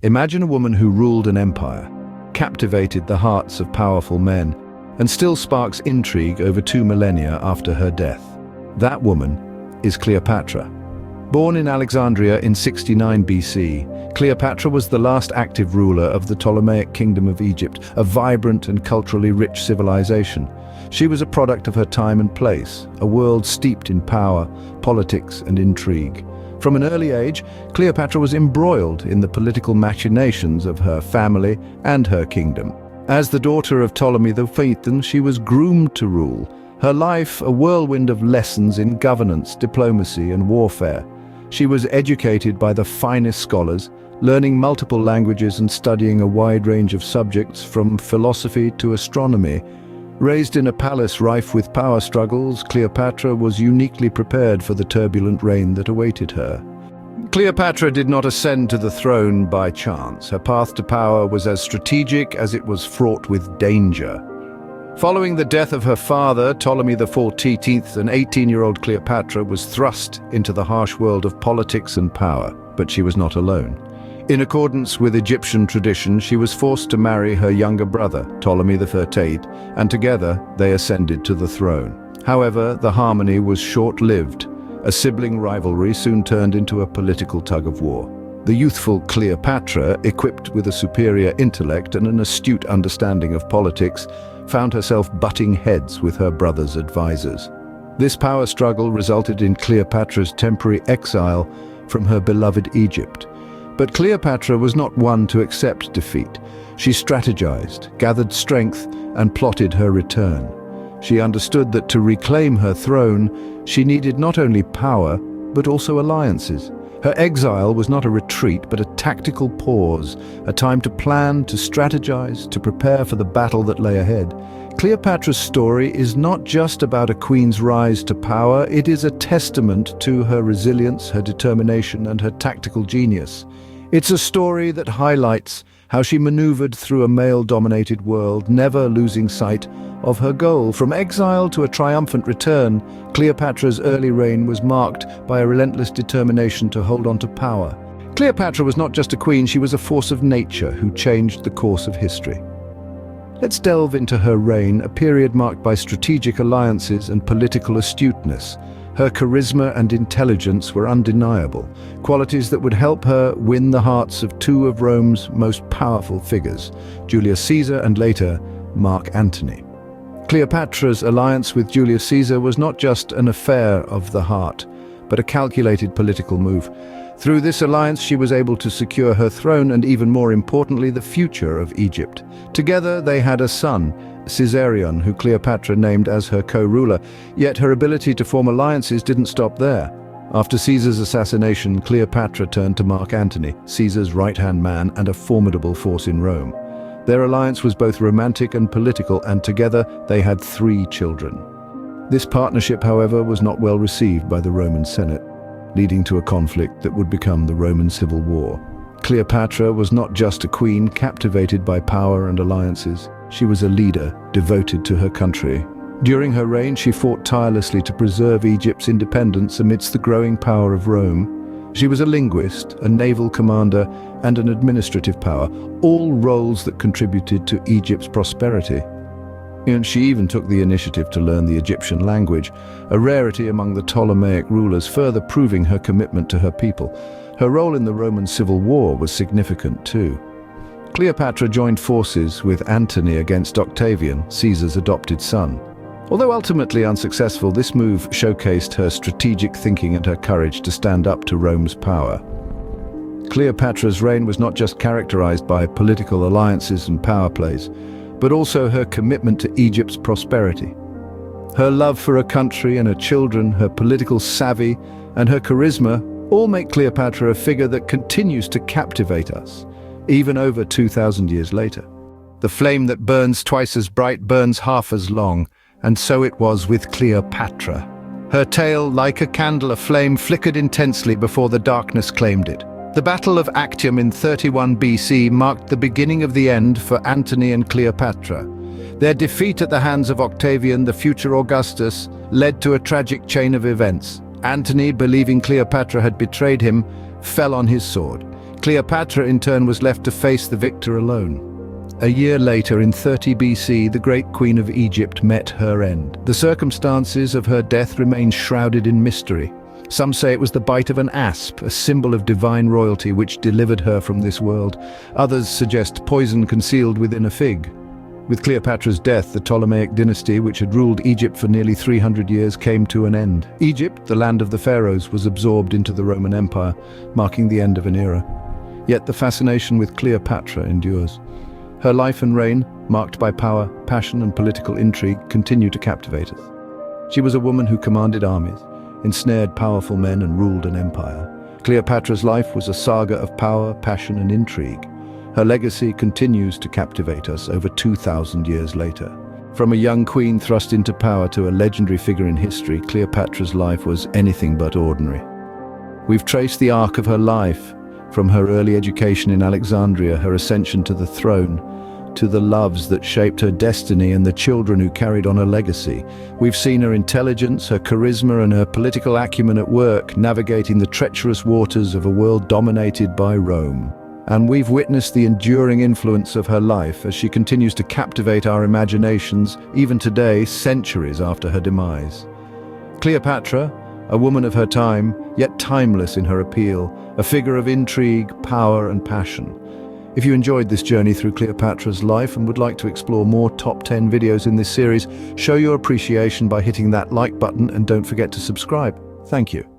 Imagine a woman who ruled an empire, captivated the hearts of powerful men, and still sparks intrigue over 2 millennia after her death. That woman is Cleopatra. Born in Alexandria in 69 BC, Cleopatra was the last active ruler of the Ptolemaic Kingdom of Egypt, a vibrant and culturally rich civilization. She was a product of her time and place, a world steeped in power, politics, and intrigue. From an early age, Cleopatra was embroiled in the political machinations of her family and her kingdom. As the daughter of Ptolemy V, she was groomed to rule, her life a whirlwind of lessons in governance, diplomacy, and warfare. She was educated by the finest scholars, learning multiple languages and studying a wide range of subjects from philosophy to astronomy. Raised in a palace rife with power struggles, Cleopatra was uniquely prepared for the turbulent reign that awaited her. Cleopatra did not ascend to the throne by chance. Her path to power was as strategic as it was fraught with danger. Following the death of her father, Ptolemy XIV, an 18-year-old Cleopatra was thrust into the harsh world of politics and power, but she was not alone. In accordance with Egyptian tradition, she was forced to marry her younger brother, Ptolemy XIII, and together they ascended to the throne. However, the harmony was short-lived. A sibling rivalry soon turned into a political tug-of-war. The youthful Cleopatra, equipped with a superior intellect and an astute understanding of politics, found herself butting heads with her brother's advisors. This power struggle resulted in Cleopatra's temporary exile from her beloved Egypt. But Cleopatra was not one to accept defeat. She strategized, gathered strength, and plotted her return. She understood that to reclaim her throne, she needed not only power, but also alliances. Her exile was not a retreat, but a tactical pause, a time to plan, to strategize, to prepare for the battle that lay ahead. Cleopatra's story is not just about a queen's rise to power, it is a testament to her resilience, her determination, and her tactical genius. It's a story that highlights how she maneuvered through a male-dominated world, never losing sight of her goal. From exile to a triumphant return, Cleopatra's early reign was marked by a relentless determination to hold on to power. Cleopatra was not just a queen, she was a force of nature who changed the course of history. Let's delve into her reign, a period marked by strategic alliances and political astuteness. Her charisma and intelligence were undeniable, qualities that would help her win the hearts of 2 of Rome's most powerful figures, Julius Caesar and later Mark Antony. Cleopatra's alliance with Julius Caesar was not just an affair of the heart, but a calculated political move. Through this alliance, she was able to secure her throne and, even more importantly, the future of Egypt. Together, they had a son, Caesarion, who Cleopatra named as her co-ruler, yet her ability to form alliances didn't stop there. After Caesar's assassination, Cleopatra turned to Mark Antony, Caesar's right-hand man and a formidable force in Rome. Their alliance was both romantic and political, and together they had 3 children. This partnership, however, was not well received by the Roman Senate, leading to a conflict that would become the Roman Civil War. Cleopatra was not just a queen captivated by power and alliances. She was a leader devoted to her country. During her reign, she fought tirelessly to preserve Egypt's independence amidst the growing power of Rome. She was a linguist, a naval commander, and an administrative power, all roles that contributed to Egypt's prosperity. And she even took the initiative to learn the Egyptian language, a rarity among the Ptolemaic rulers, further proving her commitment to her people. Her role in the Roman Civil War was significant too. Cleopatra joined forces with Antony against Octavian, Caesar's adopted son. Although ultimately unsuccessful, this move showcased her strategic thinking and her courage to stand up to Rome's power. Cleopatra's reign was not just characterized by political alliances and power plays, but also her commitment to Egypt's prosperity. Her love for her country and her children, her political savvy, and her charisma all make Cleopatra a figure that continues to captivate us, even over 2,000 years later. The flame that burns twice as bright burns half as long, and so it was with Cleopatra. Her tale, like a candle aflame, flickered intensely before the darkness claimed it. The Battle of Actium in 31 BC marked the beginning of the end for Antony and Cleopatra. Their defeat at the hands of Octavian, the future Augustus, led to a tragic chain of events. Antony, believing Cleopatra had betrayed him, fell on his sword. Cleopatra, in turn, was left to face the victor alone. A year later, in 30 BC, the great queen of Egypt met her end. The circumstances of her death remain shrouded in mystery. Some say it was the bite of an asp, a symbol of divine royalty which delivered her from this world. Others suggest poison concealed within a fig. With Cleopatra's death, the Ptolemaic dynasty, which had ruled Egypt for nearly 300 years, came to an end. Egypt, the land of the pharaohs, was absorbed into the Roman Empire, marking the end of an era. Yet the fascination with Cleopatra endures. Her life and reign, marked by power, passion, and political intrigue, continue to captivate us. She was a woman who commanded armies, ensnared powerful men, and ruled an empire. Cleopatra's life was a saga of power, passion, and intrigue. Her legacy continues to captivate us over 2,000 years later. From a young queen thrust into power to a legendary figure in history, Cleopatra's life was anything but ordinary. We've traced the arc of her life, from her early education in Alexandria, her ascension to the throne, to the loves that shaped her destiny and the children who carried on her legacy. We've seen her intelligence, her charisma, and her political acumen at work, navigating the treacherous waters of a world dominated by Rome. And we've witnessed the enduring influence of her life as she continues to captivate our imaginations, even today, centuries after her demise. Cleopatra, a woman of her time, yet timeless in her appeal, a figure of intrigue, power, and passion. If you enjoyed this journey through Cleopatra's life and would like to explore more top 10 videos in this series, show your appreciation by hitting that like button and don't forget to subscribe. Thank you.